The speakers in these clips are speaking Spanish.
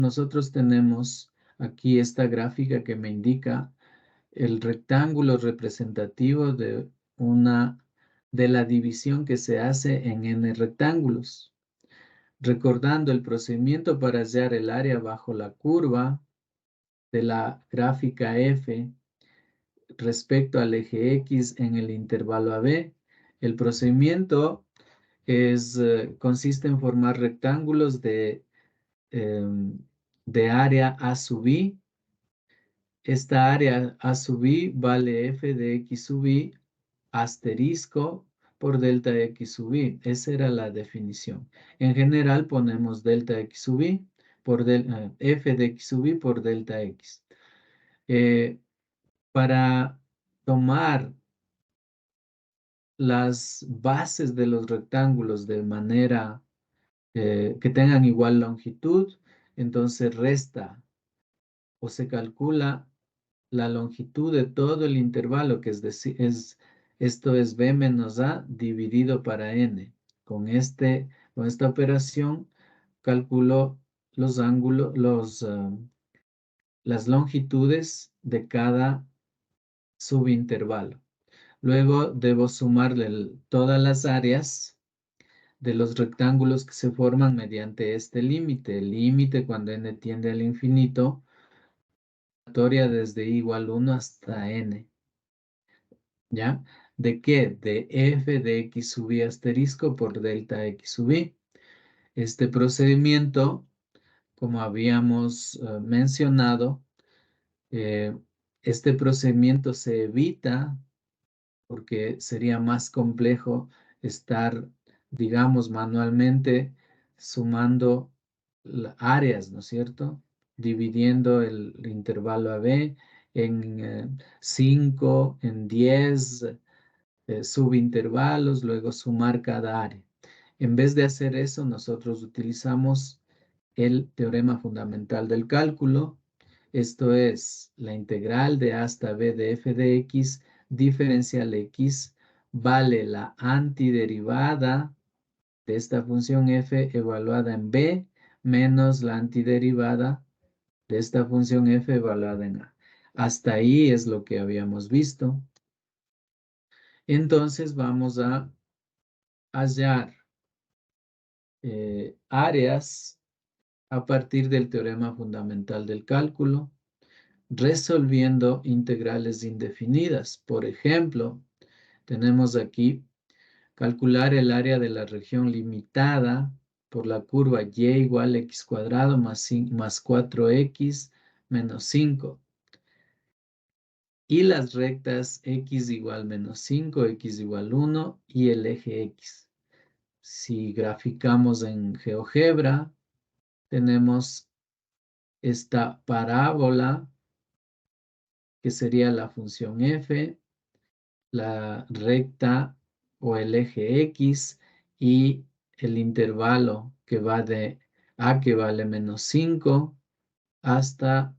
nosotros tenemos aquí esta gráfica que me indica el rectángulo representativo de la división que se hace en n rectángulos. Recordando el procedimiento para hallar el área bajo la curva de la gráfica f respecto al eje x en el intervalo AB, el procedimiento consiste en formar rectángulos de área A sub i. Esta área A sub i vale f de x sub i asterisco por delta x sub i. Esa era la definición. En general ponemos delta x sub i por f de x sub i por delta x. Para tomar las bases de los rectángulos de manera que tengan igual longitud, entonces resta o se calcula la longitud de todo el intervalo, que es decir, esto es b menos a dividido para n. Con esta operación calculo los ángulos, las longitudes de cada subintervalo. Luego debo sumarle todas las áreas de los rectángulos que se forman mediante este límite. El límite cuando n tiende al infinito, desde igual 1 hasta n. ¿Ya? ¿De qué? De f de x sub i asterisco por delta x sub i. Este procedimiento, como habíamos mencionado, este procedimiento se evita porque sería más complejo estar, digamos, manualmente sumando áreas, ¿no es cierto? Dividiendo el intervalo AB en 5, en 10 subintervalos, luego sumar cada área. En vez de hacer eso, nosotros utilizamos el teorema fundamental del cálculo. Esto es la integral de a hasta b de f de x diferencial x vale la antiderivada de esta función f evaluada en b menos la antiderivada de esta función f evaluada en a. Hasta ahí es lo que habíamos visto. Entonces vamos a hallar áreas a partir del teorema fundamental del cálculo, resolviendo integrales indefinidas. Por ejemplo, tenemos aquí calcular el área de la región limitada por la curva y igual a x cuadrado más 4x menos 5. Y las rectas x igual menos 5, x igual 1 y el eje x. Si graficamos en GeoGebra, tenemos esta parábola que sería la función f, la recta o el eje x y el intervalo que va de a que vale menos 5 hasta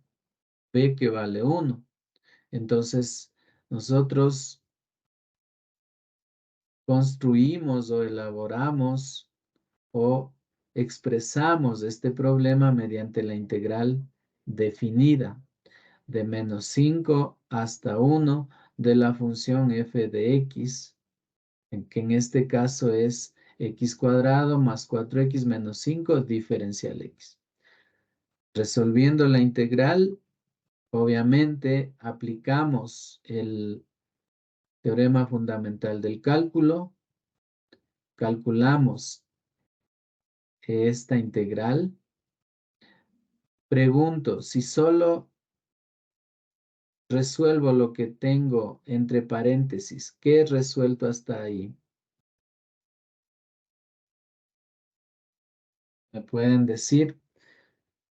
b que vale 1. Entonces, nosotros construimos o elaboramos o expresamos este problema mediante la integral definida de menos 5 hasta 1 de la función f de x, que en este caso es x cuadrado más 4x menos 5 diferencial x. Resolviendo la integral, obviamente aplicamos el teorema fundamental del cálculo, calculamos esta integral. Pregunto, si solo resuelvo lo que tengo entre paréntesis, ¿qué he resuelto hasta ahí? ¿Me pueden decir?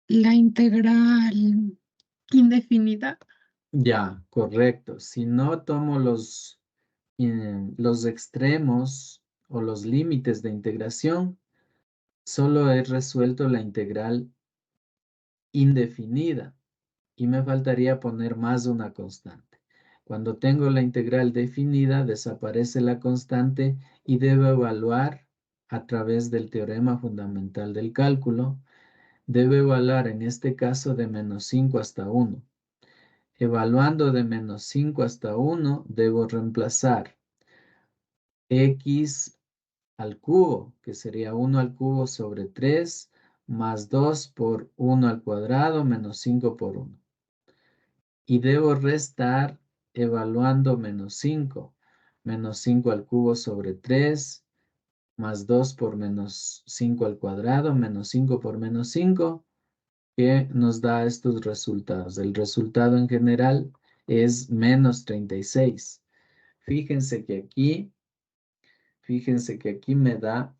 La integral indefinida. Ya, correcto. Si no tomo los extremos o los límites de integración, solo he resuelto la integral indefinida y me faltaría poner más de una constante. Cuando tengo la integral definida, desaparece la constante y debo evaluar a través del teorema fundamental del cálculo debo evaluar en este caso de menos 5 hasta 1. Evaluando de menos 5 hasta 1, debo reemplazar x al cubo, que sería 1 al cubo sobre 3, más 2 por 1 al cuadrado, menos 5 por 1. Y debo restar evaluando menos 5. Menos 5 al cubo sobre 3, más 2 por menos 5 al cuadrado, menos 5 por menos 5, que nos da estos resultados. El resultado en general es menos 36. Fíjense que aquí me da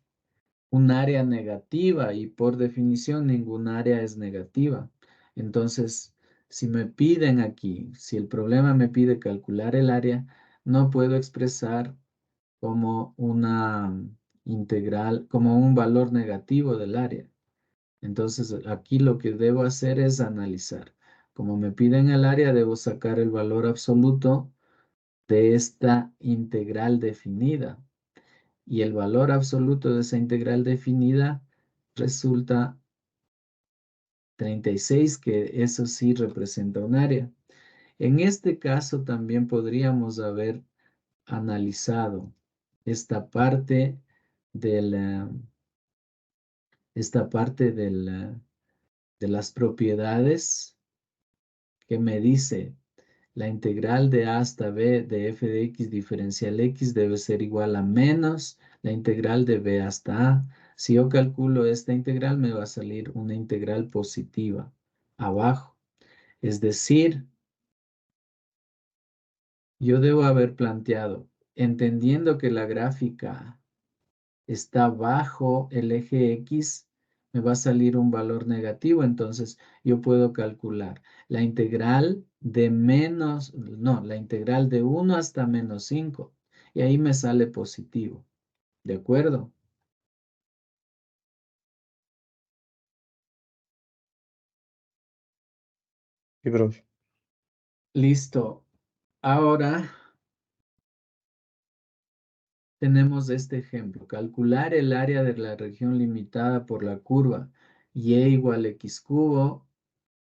un área negativa y por definición ningún área es negativa. Entonces, si me piden aquí, si el problema me pide calcular el área, no puedo expresar como una integral, como un valor negativo del área. Entonces, aquí lo que debo hacer es analizar. Como me piden el área, debo sacar el valor absoluto de esta integral definida. Y el valor absoluto de esa integral definida resulta 36, que eso sí representa un área. En este caso también podríamos haber analizado esta parte de las propiedades que me dice la integral de a hasta b de f de x diferencial x debe ser igual a menos la integral de b hasta a. Si yo calculo esta integral, me va a salir una integral positiva abajo. Es decir, yo debo haber planteado, entendiendo que la gráfica está bajo el eje X, me va a salir un valor negativo, entonces yo puedo calcular la integral de la integral de 1 hasta menos 5, y ahí me sale positivo, ¿de acuerdo? Sí, profe. Listo. Ahora tenemos este ejemplo, calcular el área de la región limitada por la curva y igual a x cubo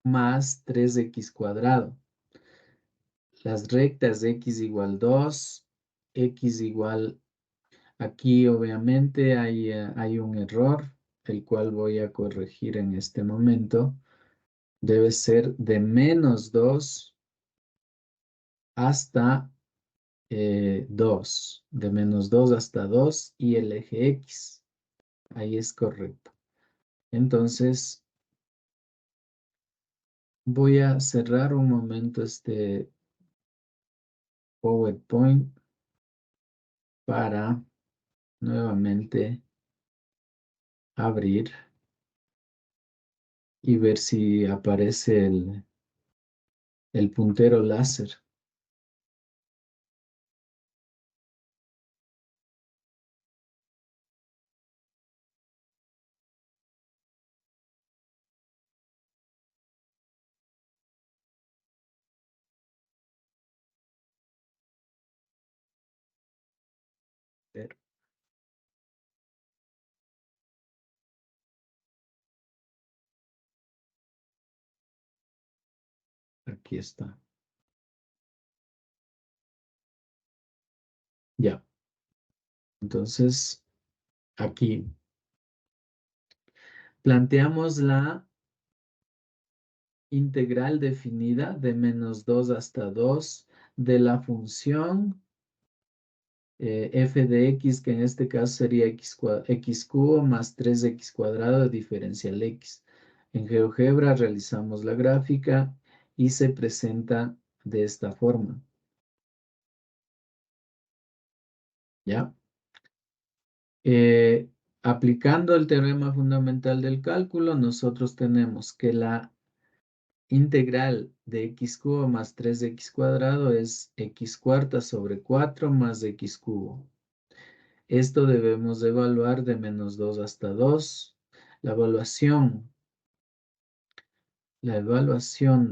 más 3x cuadrado. Las rectas x igual 2, x igual, aquí obviamente hay un error, el cual voy a corregir en este momento. Debe ser de menos 2 hasta 2, de menos 2 hasta 2 y el eje x. Ahí es correcto. Entonces, voy a cerrar un momento este PowerPoint para nuevamente abrir y ver si aparece el puntero láser. Ver, aquí está. Ya. Entonces, aquí planteamos la integral definida de menos 2 hasta 2 de la función f de x, que en este caso sería x cubo más 3x cuadrado diferencial x. En GeoGebra realizamos la gráfica y se presenta de esta forma. ¿Ya? Aplicando el teorema fundamental del cálculo, nosotros tenemos que la integral de x cubo más 3x cuadrado es x cuarta sobre 4 más x cubo. Esto debemos de evaluar de menos 2 hasta 2. La evaluación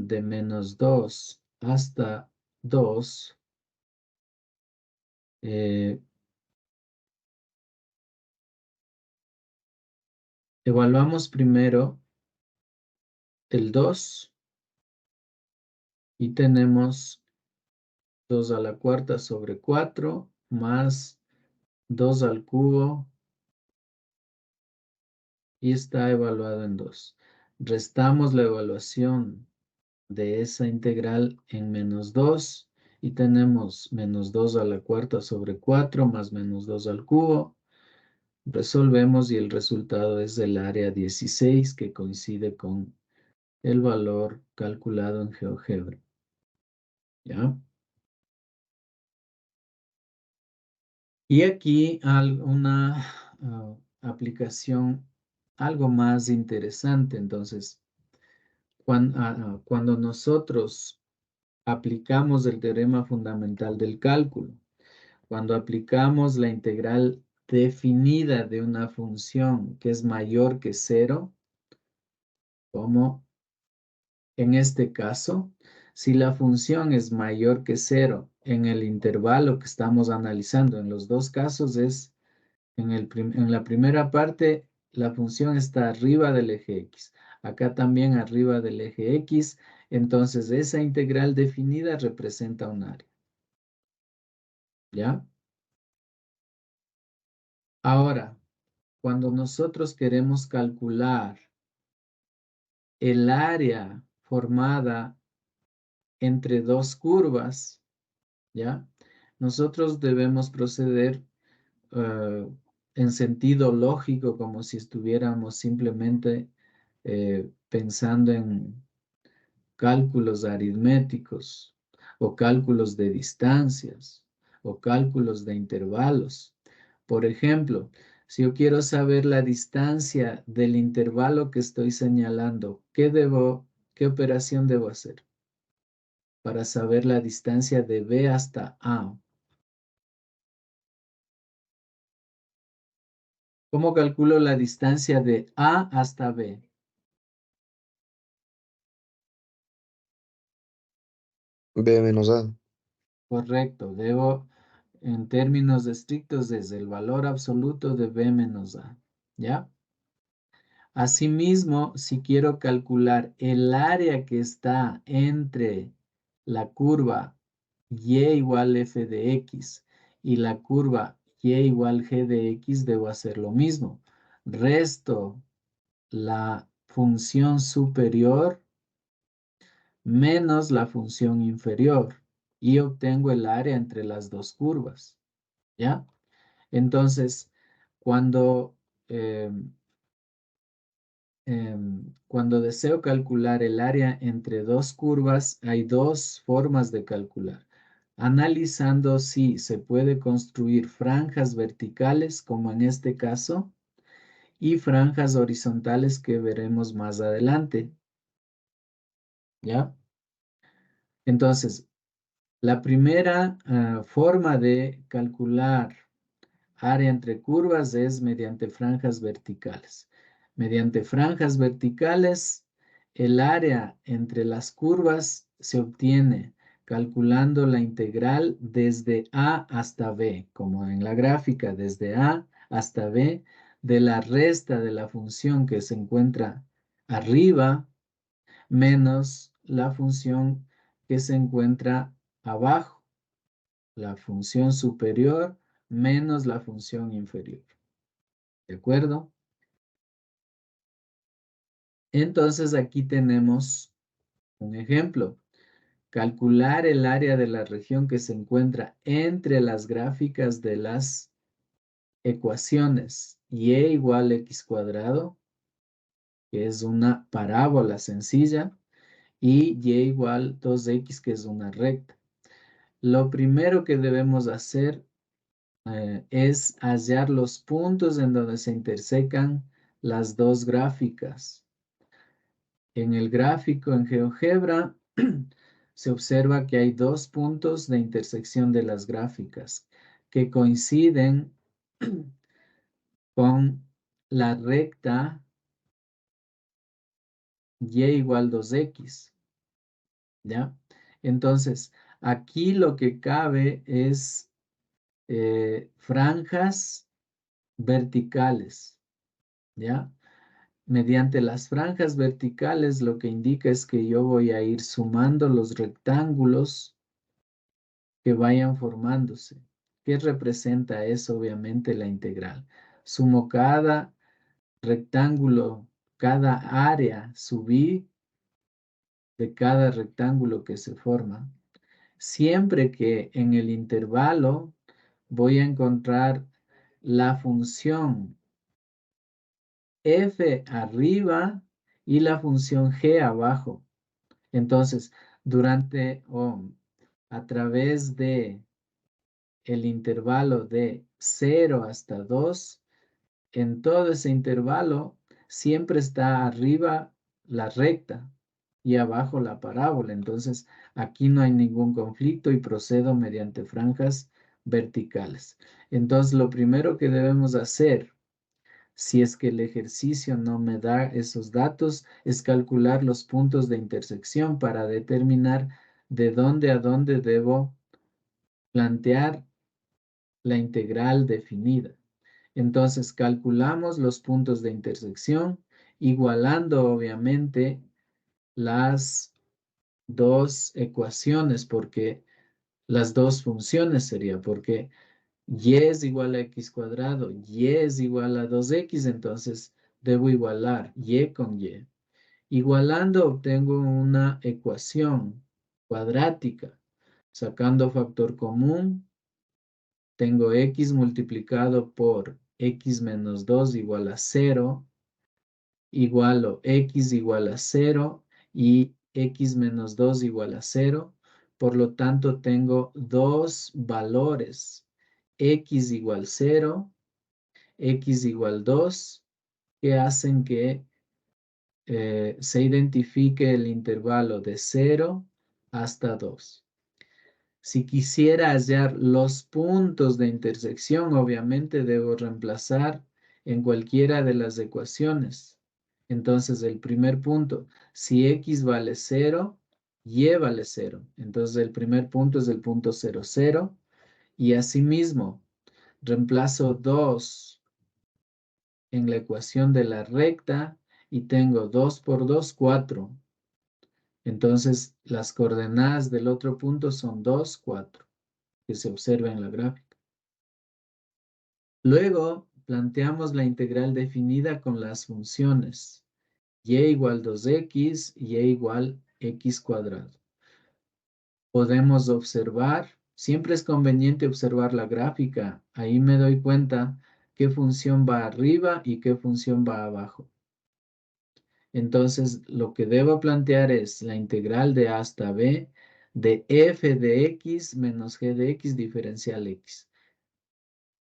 de menos 2 hasta 2 evaluamos primero el 2 y tenemos 2 a la cuarta sobre 4 más 2 al cubo y está evaluado en 2. Restamos la evaluación de esa integral en menos 2 y tenemos menos 2 a la cuarta sobre 4 más menos 2 al cubo. Resolvemos y el resultado es el área 16 que coincide con el valor calculado en GeoGebra. ¿Ya? Y aquí una aplicación algo más interesante. Entonces, cuando nosotros aplicamos el teorema fundamental del cálculo, cuando aplicamos la integral definida de una función que es mayor que 0, como en este caso, si la función es mayor que 0 en el intervalo que estamos analizando, en los dos casos es en la primera parte, la función está arriba del eje X. Acá también arriba del eje X. Entonces, esa integral definida representa un área. ¿Ya? Ahora, cuando nosotros queremos calcular el área formada entre dos curvas, ¿ya? Nosotros debemos proceder en sentido lógico, como si estuviéramos simplemente pensando en cálculos aritméticos o cálculos de distancias o cálculos de intervalos. Por ejemplo, si yo quiero saber la distancia del intervalo que estoy señalando, ¿qué operación debo hacer para saber la distancia de B hasta A? ¿Cómo calculo la distancia de A hasta B? B menos A. Correcto, debo, en términos estrictos, desde el valor absoluto de B menos A, ¿ya? Asimismo, si quiero calcular el área que está entre la curva y igual f de x y la curva y igual g de x, debo hacer lo mismo. Resto la función superior menos la función inferior y obtengo el área entre las dos curvas, ¿ya? Entonces, cuando, cuando deseo calcular el área entre dos curvas, hay dos formas de calcular. Analizando si se puede construir franjas verticales, como en este caso, y franjas horizontales que veremos más adelante, ¿ya? Entonces, la primera forma de calcular área entre curvas es mediante franjas verticales. Mediante franjas verticales, el área entre las curvas se obtiene calculando la integral desde A hasta B, como en la gráfica, desde A hasta B, de la resta de la función que se encuentra arriba menos la función que se encuentra abajo, la función superior menos la función inferior. ¿De acuerdo? Entonces aquí tenemos un ejemplo. Calcular el área de la región que se encuentra entre las gráficas de las ecuaciones y igual a x cuadrado, que es una parábola sencilla, y y igual 2x, que es una recta. Lo primero que debemos hacer es hallar los puntos en donde se intersecan las dos gráficas. En el gráfico en GeoGebra se observa que hay dos puntos de intersección de las gráficas que coinciden con la recta y igual 2x, ¿ya? Entonces, aquí lo que cabe es franjas verticales, ¿ya? mediante las franjas verticales, lo que indica es que yo voy a ir sumando los rectángulos que vayan formándose. ¿Qué representa eso? Obviamente la integral. Sumo cada rectángulo, cada área subí de cada rectángulo que se forma. Siempre que en el intervalo voy a encontrar la función f arriba y la función g abajo. Entonces, durante o a través de el intervalo de 0 hasta 2, en todo ese intervalo siempre está arriba la recta y abajo la parábola. Entonces, aquí no hay ningún conflicto y procedo mediante franjas verticales. Entonces, lo primero que debemos hacer, si es que el ejercicio no me da esos datos, es calcular los puntos de intersección para determinar de dónde a dónde debo plantear la integral definida. Entonces calculamos los puntos de intersección, igualando obviamente las dos ecuaciones, porque las dos funciones sería, porque y es igual a x cuadrado, y es igual a 2x, entonces debo igualar y con y. Igualando obtengo una ecuación cuadrática, sacando factor común. Tengo x multiplicado por x menos 2 igual a 0, igualo x igual a 0 y x menos 2 igual a 0. Por lo tanto, tengo dos valores, x igual 0, x igual 2, que hacen que se identifique el intervalo de 0 hasta 2. Si quisiera hallar los puntos de intersección, obviamente debo reemplazar en cualquiera de las ecuaciones. Entonces, el primer punto, si x vale 0, y vale 0. Entonces, el primer punto es el punto 0, 0. Y asimismo, reemplazo 2 en la ecuación de la recta y tengo 2 por 2, 4. Entonces, las coordenadas del otro punto son 2, 4. Que se observa en la gráfica. Luego, planteamos la integral definida con las funciones y igual 2x y igual x cuadrado. Podemos observar, siempre es conveniente observar la gráfica. Ahí me doy cuenta qué función va arriba y qué función va abajo. Entonces, lo que debo plantear es la integral de a hasta b de f de x menos g de x diferencial x.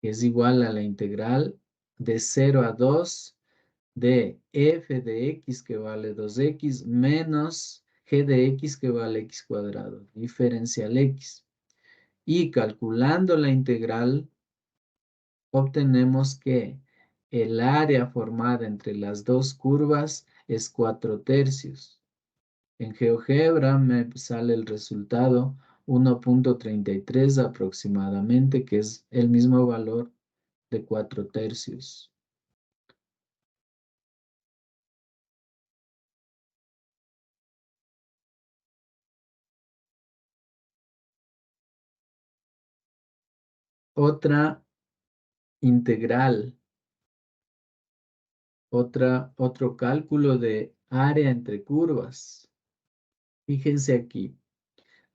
Es igual a la integral de 0 a 2 de f de x que vale 2x menos g de x que vale x cuadrado, diferencial x. Y calculando la integral, obtenemos que el área formada entre las dos curvas es 4/3. En GeoGebra me sale el resultado 1.33 aproximadamente, que es el mismo valor de 4/3. Otra integral, otro cálculo de área entre curvas. Fíjense aquí,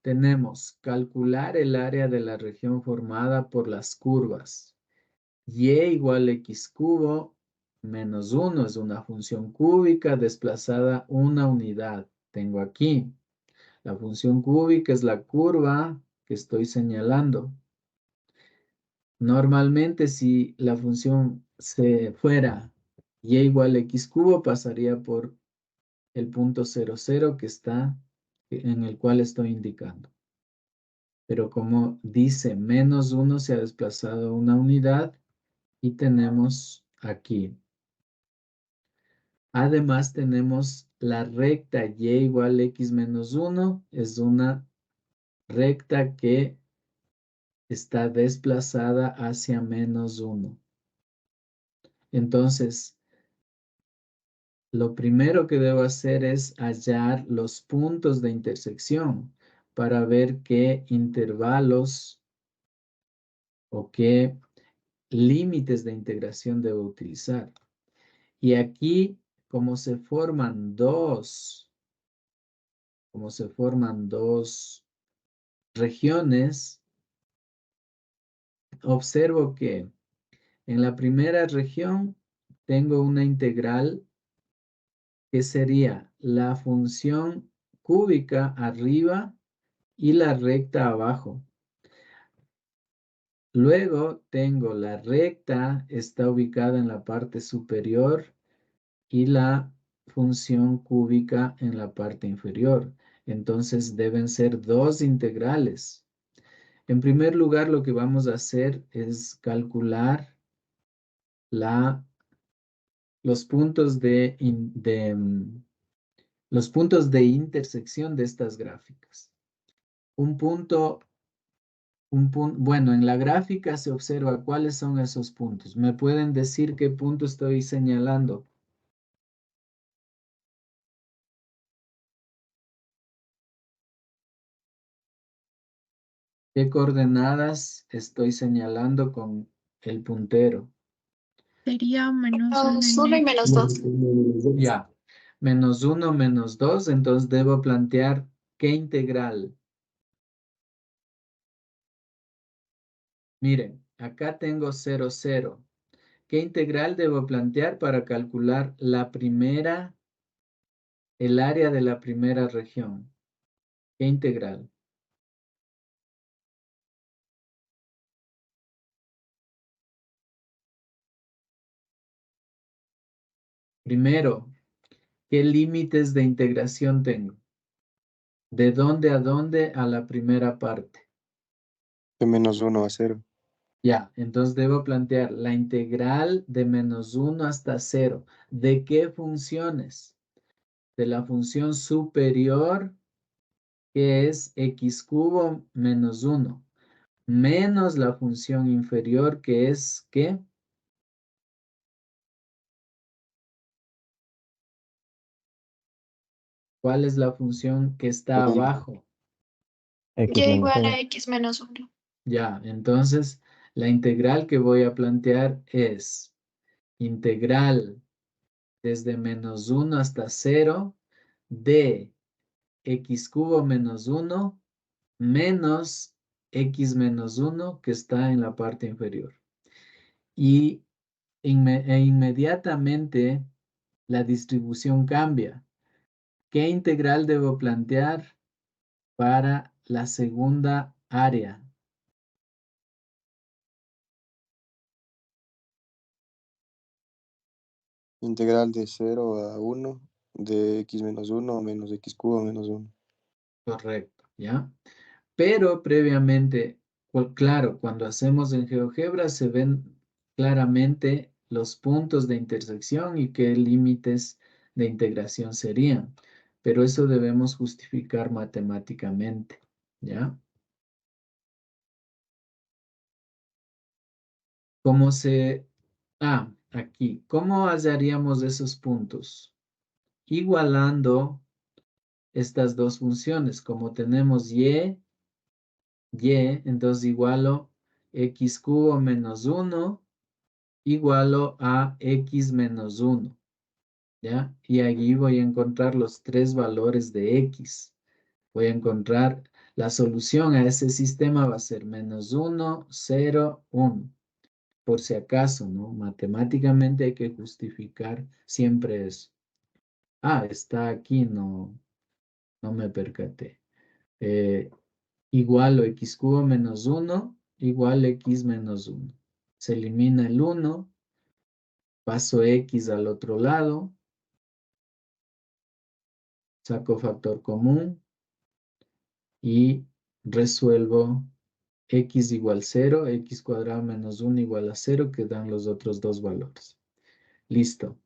tenemos calcular el área de la región formada por las curvas. Y igual a x cubo menos 1 es una función cúbica desplazada una unidad. Tengo aquí, la función cúbica es la curva que estoy señalando. Normalmente, si la función se fuera y igual a x cubo, pasaría por el punto 0, 0 que está en el cual estoy indicando. Pero como dice menos 1, se ha desplazado una unidad y tenemos aquí. Además, tenemos la recta y igual a x menos 1. Es una recta que está desplazada hacia menos 1. Entonces, lo primero que debo hacer es hallar los puntos de intersección para ver qué intervalos o qué límites de integración debo utilizar. Y aquí, como se forman dos regiones, observo que en la primera región tengo una integral que sería la función cúbica arriba y la recta abajo. Luego tengo la recta, está ubicada en la parte superior y la función cúbica en la parte inferior. Entonces deben ser dos integrales. En primer lugar, lo que vamos a hacer es calcular los puntos los puntos de intersección de estas gráficas. Bueno, en la gráfica se observa cuáles son esos puntos. ¿Me pueden decir qué punto estoy señalando? ¿Qué coordenadas estoy señalando con el puntero? Sería menos uno Menos en 1 y X. menos 2. Ya, -1, -2, entonces debo plantear ¿qué integral? Miren, acá tengo 0, 0. ¿Qué integral debo plantear para calcular el área de la primera región? ¿Qué integral? Primero, ¿qué límites de integración tengo? ¿De dónde a dónde a la primera parte? De -1 a 0. Ya, entonces debo plantear la integral de -1 hasta 0. ¿De qué funciones? De la función superior, que es x cubo menos 1, menos la función inferior, que es, ¿qué? ¿Cuál es la función que está Y abajo? Y igual a x menos 1. Ya, entonces la integral que voy a plantear es integral desde -1 hasta 0 de x cubo menos 1 menos x menos 1 que está en la parte inferior. Y inmediatamente la distribución cambia. ¿Qué integral debo plantear para la segunda área? integral de 0 a 1 de x menos 1 menos x cubo menos 1. Correcto, ¿ya? Pero previamente, claro, cuando hacemos en GeoGebra se ven claramente los puntos de intersección y qué límites de integración serían. Pero eso debemos justificar matemáticamente, ¿ya? ¿Cómo se... aquí. ¿Cómo hallaríamos esos puntos? Igualando estas dos funciones. Como tenemos entonces igualo x cubo menos 1 igualo a x menos 1, ¿ya? Y allí voy a encontrar los tres valores de x. Voy a encontrar la solución a ese sistema va a ser -1, 0, 1. Por si acaso, ¿no? Matemáticamente hay que justificar siempre eso. Está aquí, no me percaté. Igual o x cubo menos 1 igual x menos 1. Se elimina el 1, paso x al otro lado, saco factor común y resuelvo x igual 0, x cuadrado menos 1 igual a 0, que dan los otros dos valores. Listo.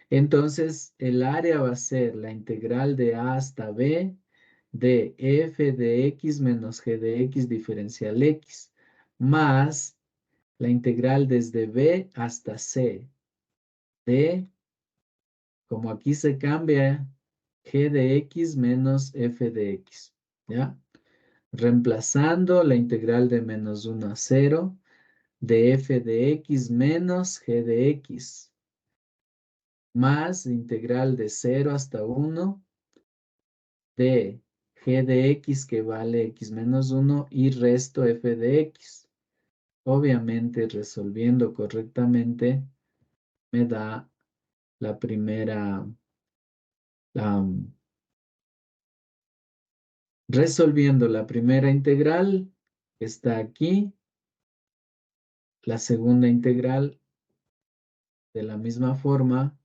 Entonces, el área va a ser la integral de a hasta b de f de x menos g de x diferencial x, más la integral desde b hasta c de como aquí se cambia g de x menos f de x, ¿ya? Reemplazando la integral de menos 1 a 0 de f de x menos g de x, más integral de 0 hasta 1 de g de x que vale x menos 1 y resto f de x. Obviamente, resolviendo correctamente, me da la primera, resolviendo la primera integral, está aquí, la segunda integral, de la misma forma,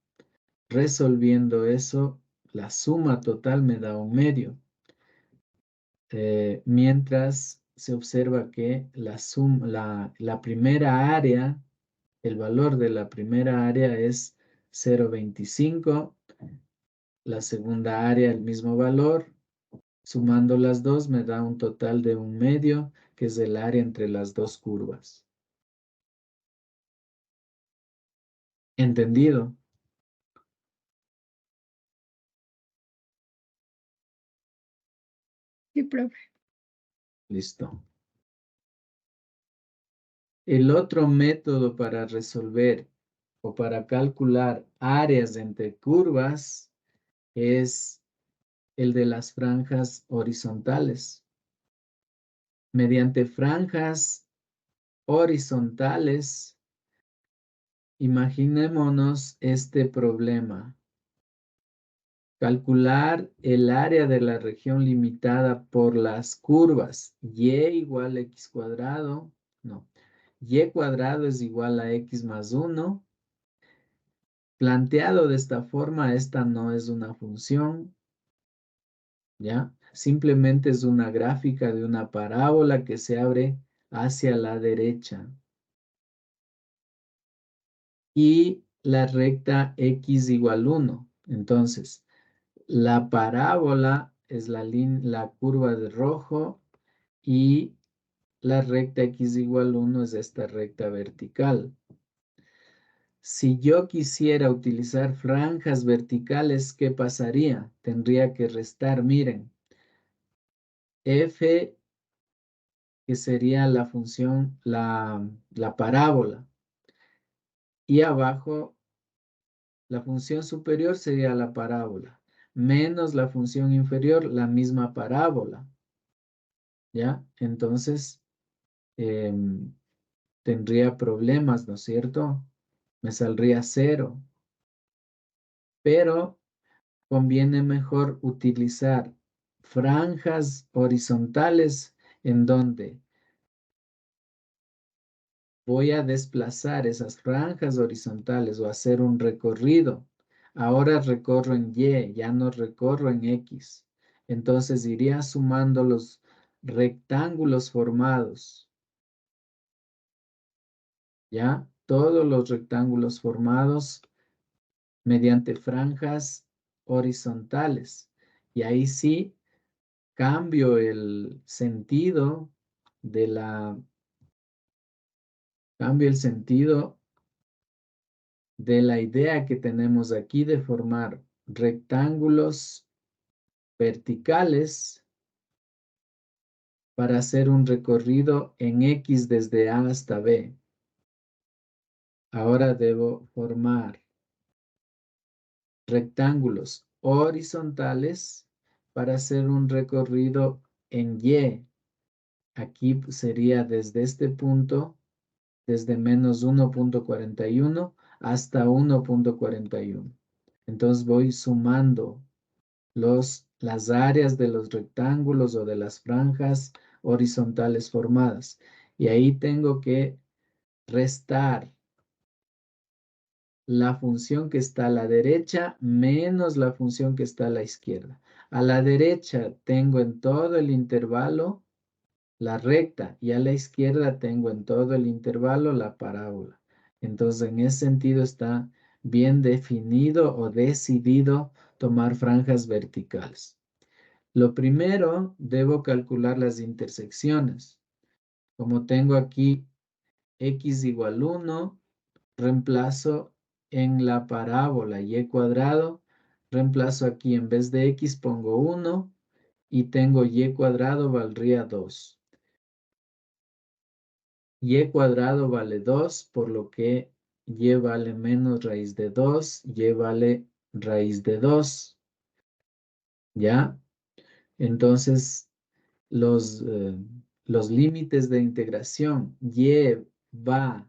resolviendo eso, la suma total me da 1/2. Mientras se observa que la primera área, el valor de la primera área es 0,25. La segunda área, el mismo valor. Sumando las dos me da un total de 1/2, que es el área entre las dos curvas. ¿Entendido? Sí, profe. Listo. El otro método para resolver o para calcular áreas entre curvas es el de las franjas horizontales. Mediante franjas horizontales, imaginémonos este problema. Calcular el área de la región limitada por las curvas y igual a x cuadrado, no, y cuadrado es igual a x más 1. Planteado de esta forma, esta no es una función, ¿ya? Simplemente es una gráfica de una parábola que se abre hacia la derecha. Y la recta x igual 1. Entonces, la parábola es la curva de rojo y la recta x igual 1 es esta recta vertical. Si yo quisiera utilizar franjas verticales, ¿qué pasaría? Tendría que restar, miren, f, que sería la función, la parábola, y abajo la función superior sería la parábola, menos la función inferior, la misma parábola, ¿ya? Entonces, tendría problemas, ¿no es cierto? Me saldría 0. Pero conviene mejor utilizar franjas horizontales en donde voy a desplazar esas franjas horizontales o hacer un recorrido. Ahora recorro en Y, ya no recorro en X. Entonces iría sumando los rectángulos formados. ¿Ya? Todos los rectángulos formados mediante franjas horizontales. Y ahí sí cambio el sentido de la idea que tenemos aquí de formar rectángulos verticales para hacer un recorrido en X desde A hasta B. Ahora debo formar rectángulos horizontales para hacer un recorrido en Y. Aquí sería desde este punto, desde menos 1,41 hasta 1,41. Entonces voy sumando las áreas de los rectángulos o de las franjas horizontales formadas. Y ahí tengo que restar la función que está a la derecha menos la función que está a la izquierda. A la derecha tengo en todo el intervalo la recta y a la izquierda tengo en todo el intervalo la parábola. Entonces, en ese sentido está bien definido o decidido tomar franjas verticales. Lo primero, debo calcular las intersecciones. Como tengo aquí x igual 1, reemplazo en la parábola y cuadrado, reemplazo aquí en vez de x pongo 1 y tengo y cuadrado valdría 2. Y cuadrado vale 2, por lo que y vale menos raíz de 2, y vale raíz de 2. ¿Ya? Entonces, los límites de integración, y va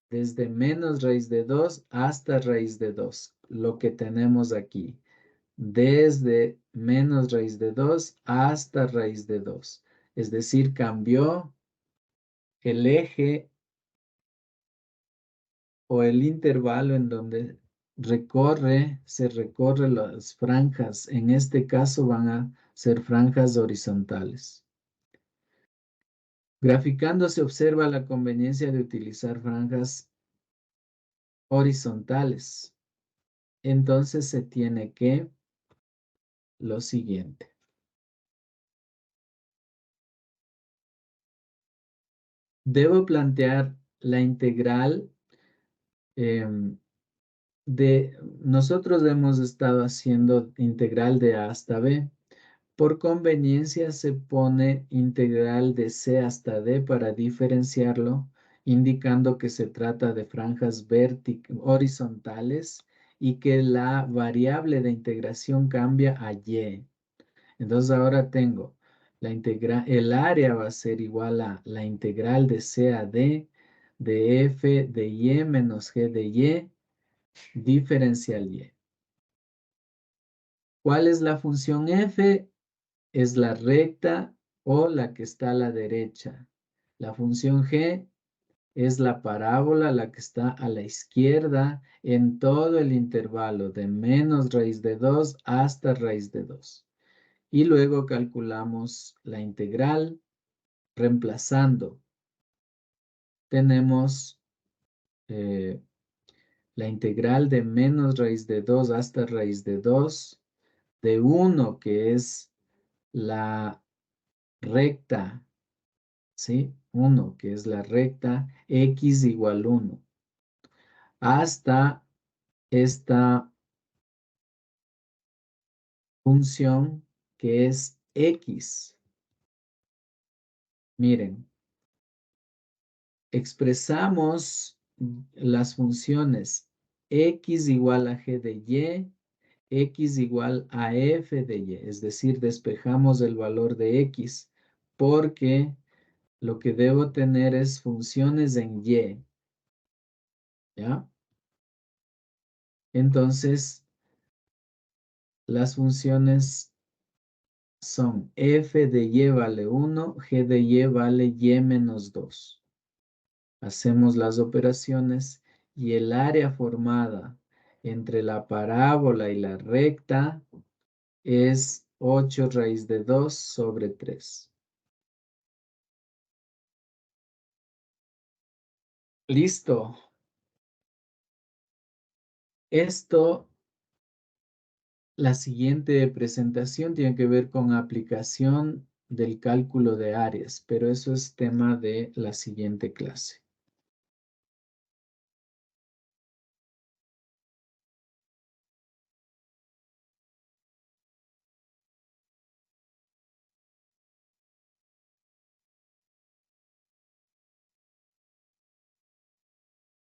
desde menos raíz de 2 hasta raíz de 2. Lo que tenemos aquí. Desde menos raíz de 2 hasta raíz de 2. Es decir, cambió el eje o el intervalo en donde se recorre las franjas. En este caso van a ser franjas horizontales. Graficando se observa la conveniencia de utilizar franjas horizontales. Entonces se tiene que lo siguiente. Debo plantear la integral nosotros hemos estado haciendo integral de a hasta b. Por conveniencia se pone integral de c hasta d para diferenciarlo, indicando que se trata de franjas horizontales y que la variable de integración cambia a y. Entonces ahora tengo el área va a ser igual a la integral de c a d de f de y menos g de y diferencial y. ¿Cuál es la función f? Es la recta o la que está a la derecha. La función g es la parábola, la que está a la izquierda en todo el intervalo de menos raíz de 2 hasta raíz de 2. Y luego calculamos la integral reemplazando. Tenemos la integral de menos raíz de 2 hasta raíz de 2, de 1 que es la recta, ¿sí? 1 que es la recta, x igual 1, hasta esta función que es x. Miren, expresamos las funciones x igual a g de y, x igual a f de y, es decir, despejamos el valor de x porque lo que debo tener es funciones en y, ¿ya? Entonces, las funciones son f de y vale 1, g de y vale y menos 2. Hacemos las operaciones y el área formada entre la parábola y la recta es 8 raíz de 2 sobre 3. Listo. La siguiente presentación tiene que ver con aplicación del cálculo de áreas, pero eso es tema de la siguiente clase.